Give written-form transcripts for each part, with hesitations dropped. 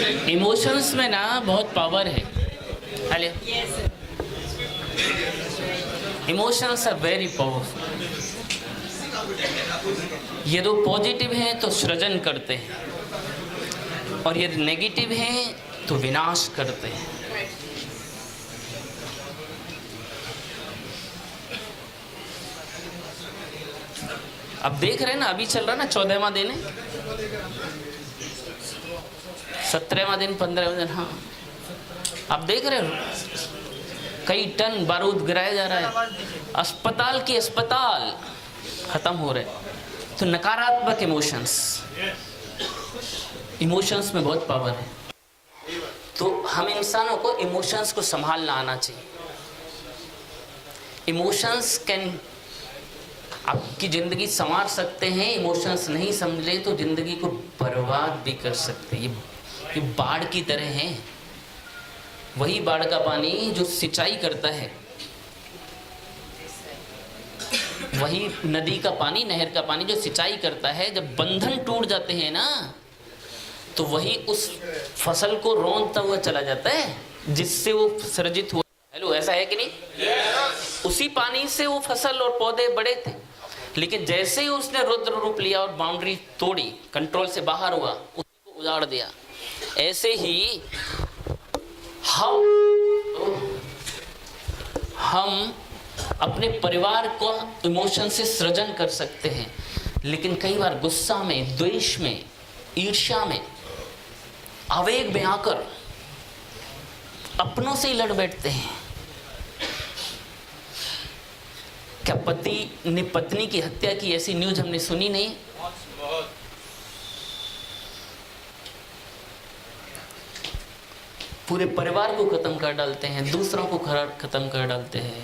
Emotions में ना बहुत पावर है। Hello, emotions are very powerful. ये तो पॉजिटिव हैं तो सृजन करते हैं, और यदि नेगेटिव हैं तो विनाश करते हैं। अब देख रहे हैं ना, अभी चल रहा ना 14वां दिन है, 17वां दिन, 15वां दिन। हाँ, आप देख रहे हो कई टन बारूद गिराया जा रहा है, अस्पताल के अस्पताल खत्म हो रहे। तो नकारात्मक इमोशंस में बहुत पावर है। तो हम इंसानों को इमोशंस को संभालना आना चाहिए। इमोशंस कैन आपकी जिंदगी संवार सकते हैं, इमोशंस नहीं समझे तो जिंदगी को बर्बाद भी कर सकते हैं। ये बाढ़ की तरह हैं। वही बाढ़ का पानी जो सिंचाई करता है, वही नदी का पानी, नहर का पानी जो सिंचाई करता है, जब बंधन टूट जाते हैं ना, तो वही उस फसल को रौंदता हुआ चला जाता है जिससे वो सृजित हुआ। हेलो, ऐसा है कि नहीं? उसी पानी से वो फसल और पौधे बड़े थे, लेकिन जैसे ही उसने रुद्र रूप लिया और बाउंड्री तोड़ी, कंट्रोल से बाहर हुआ, उसको उजाड़ दिया। ऐसे ही हम अपने परिवार को इमोशन से सृजन कर सकते हैं, लेकिन कई बार गुस्सा में, द्वेष में, ईर्ष्या में, आवेग में आकर अपनों से ही लड़ बैठते हैं। क्या पति ने पत्नी की हत्या की, ऐसी न्यूज हमने सुनी नहीं? पूरे परिवार को खत्म कर डालते हैं, दूसरों को खत्म कर डालते हैं,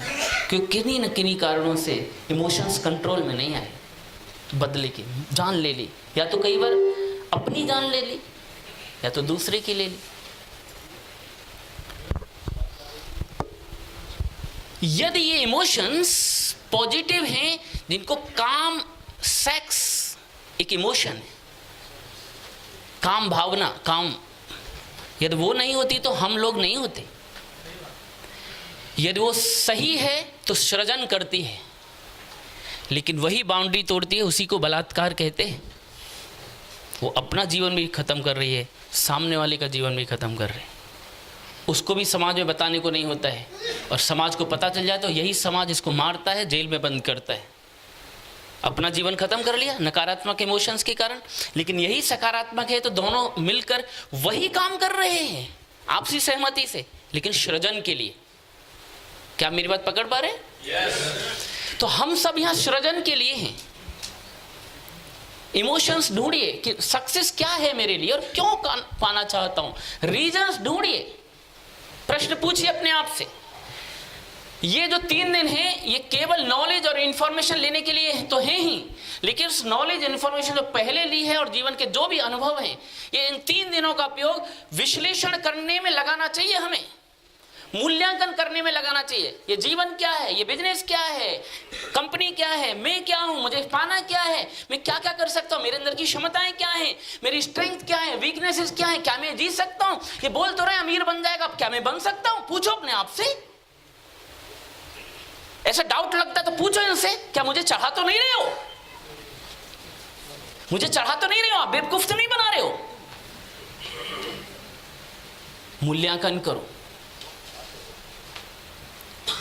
क्योंकि किन्हीं न किन्हीं कारणों से इमोशंस कंट्रोल में नहीं आए। बदले की जान ले ली, या तो कई बार अपनी जान ले ली, या तो दूसरे की ले ली। यदि ये इमोशंस पॉजिटिव हैं, जिनको काम, सेक्स एक इमोशन है, काम भावना, काम, यदि वो नहीं होती तो हम लोग नहीं होते। यदि वो सही है तो सृजन करती है, लेकिन वही बाउंड्री तोड़ती है, उसी को बलात्कार कहते हैं। वो अपना जीवन भी खत्म कर रही है, सामने वाले का जीवन भी खत्म कर रही है। उसको भी समाज में बताने को नहीं होता है, और समाज को पता चल जाए तो यही समाज इसको मारता है, जेल में बंद करता है। अपना जीवन खत्म कर लिया नकारात्मक इमोशंस के कारण, लेकिन यही सकारात्मक है तो दोनों मिलकर वही काम कर रहे हैं आपसी सहमति से, लेकिन सृजन के लिए। क्या मेरी बात पकड़ पा रहे हैं? yes. तो हम सब यहाँ सृजन के लिए हैं। इमोशंस ढूंढिए कि सक्सेस क्या है मेरे लिए और क्यों पाना चाहता हूं। रीजंस ढूंढिए, प्रश्न पूछिए अपने आप से। ये जो 3 दिन हैं, ये केवल नॉलेज और इंफॉर्मेशन लेने के लिए तो है ही, लेकिन उस नॉलेज इंफॉर्मेशन जो पहले ली है और जीवन के जो भी अनुभव हैं, ये इन 3 दिनों का उपयोग विश्लेषण करने में लगाना चाहिए, हमें मूल्यांकन करने में लगाना चाहिए। ये जीवन क्या है, ये बिजनेस क्या है, कंपनी क्या है, मैं क्या हूं, मुझे पाना क्या है, मैं क्या क्या कर सकता हूं, मेरे अंदर की क्षमताएं क्या हैं, मेरी स्ट्रेंथ क्या है, वीकनेसेस क्या है, क्या मैं जीत सकता हूं। ये बोल तो रहे अमीर बन जाएगा, क्या मैं बन सकता हूं? पूछो अपने आप से। ऐसा डाउट लगता है तो पूछो इनसे, क्या मुझे चढ़ा तो नहीं रहे हो, मुझे चढ़ा तो नहीं रहे हो, आप बेवकूफ तो नहीं बना रहे हो। मूल्यांकन करो।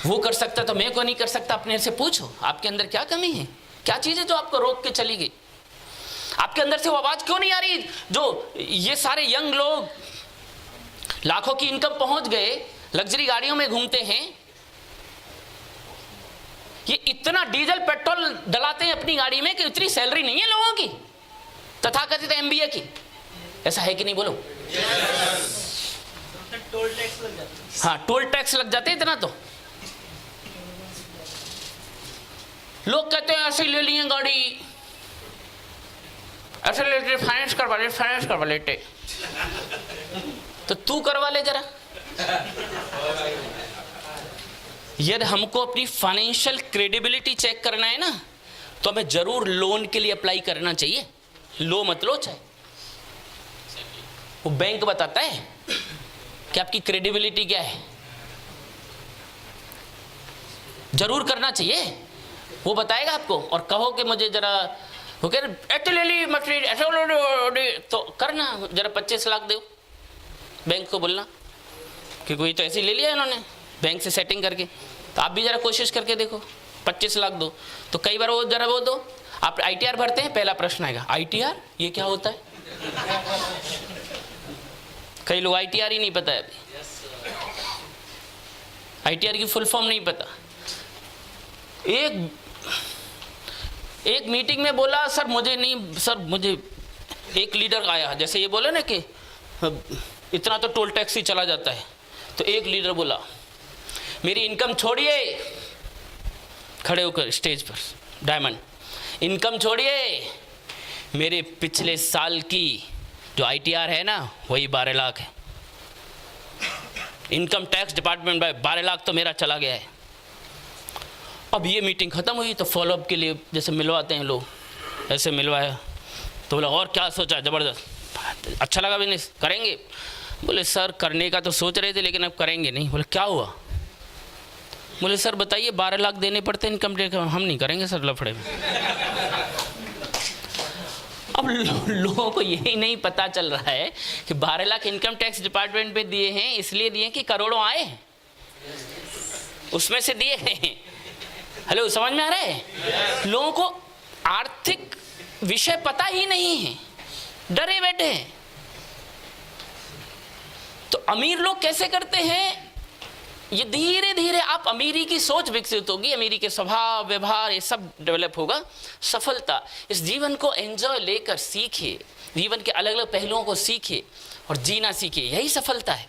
वो कर सकता तो मैं क्यों नहीं कर सकता? अपने से पूछो, आपके अंदर क्या कमी है, क्या चीज है जो आपको रोक के चली गई? आपके अंदर से वो आवाज क्यों नहीं आ रही जो ये सारे यंग लोग लाखों की इनकम पहुंच गए, लग्जरी गाड़ियों में घूमते हैं, ये इतना डीजल पेट्रोल डलाते हैं अपनी गाड़ी में कि इतनी सैलरी नहीं है लोगों की, तथाकथित एमबीए की। ऐसा है कि नहीं? बोलो। टोल टैक्स लग जाते हैं। हाँ, टोल टैक्स लग जाते हैं इतना। तो लोग कहते हैं ऐसे ले लिए गाड़ी, ऐसे लेते, फाइनेंस करवा लेते। तो तू करवा ले जरा। यदि हमको अपनी फाइनेंशियल क्रेडिबिलिटी चेक करना है ना, तो हमें जरूर लोन के लिए अप्लाई करना चाहिए। लो मत लो चाहे, वो बैंक बताता है कि आपकी क्रेडिबिलिटी क्या है। जरूर करना चाहिए, वो बताएगा आपको। और कहो कि मुझे जरा वो कह रहे तो करना जरा 25 लाख दो, बैंक को बोलना कि कोई तो ऐसे ही ले लिया इन्होंने बैंक से सेटिंग करके, तो आप भी जरा कोशिश करके देखो 25 लाख दो। तो कई बार वो जरा वो दो, आप ITR भरते हैं, पहला प्रश्न आएगा ITR ये क्या होता है। कई लोग ITR ही नहीं पता है अभी, ITR की फुल फॉर्म नहीं पता। एक मीटिंग में बोला सर मुझे एक लीडर आया, जैसे ये बोले ना कि इतना तो टोल टैक्स ही चला जाता है, तो एक लीडर बोला मेरी इनकम छोड़िए, खड़े होकर स्टेज पर डायमंड, इनकम छोड़िए, मेरे पिछले साल की जो ITR है ना वही 12 लाख है, इनकम टैक्स डिपार्टमेंट में 12 लाख तो मेरा चला गया है। अब ये मीटिंग ख़त्म हुई तो फॉलोअप के लिए जैसे मिलवाते हैं लोग, ऐसे मिलवाया तो बोला और क्या सोचा, ज़बरदस्त, अच्छा लगा बिजनेस, करेंगे। बोले सर करने का तो सोच रहे थे लेकिन अब करेंगे नहीं। बोले क्या हुआ। बोले सर बताइए 12 लाख देने पड़ते हैं इनकम टैक्स, हम नहीं करेंगे सर लफड़े में। अब लोगों को यही नहीं पता चल रहा है कि 12 लाख इनकम टैक्स डिपार्टमेंट पे दिए हैं, इसलिए दिए कि करोड़ों आए उसमें से दिए हैं। हेलो, समझ में आ रहा है। लोगों को आर्थिक विषय पता ही नहीं है, डरे बैठे हैं। तो अमीर लोग कैसे करते हैं, ये धीरे धीरे आप अमीरी की सोच विकसित होगी, अमीरी के स्वभाव व्यवहार ये सब डेवलप होगा। सफलता, इस जीवन को एंजॉय लेकर सीखे, जीवन के अलग अलग पहलुओं को सीखे और जीना सीखे, यही सफलता है।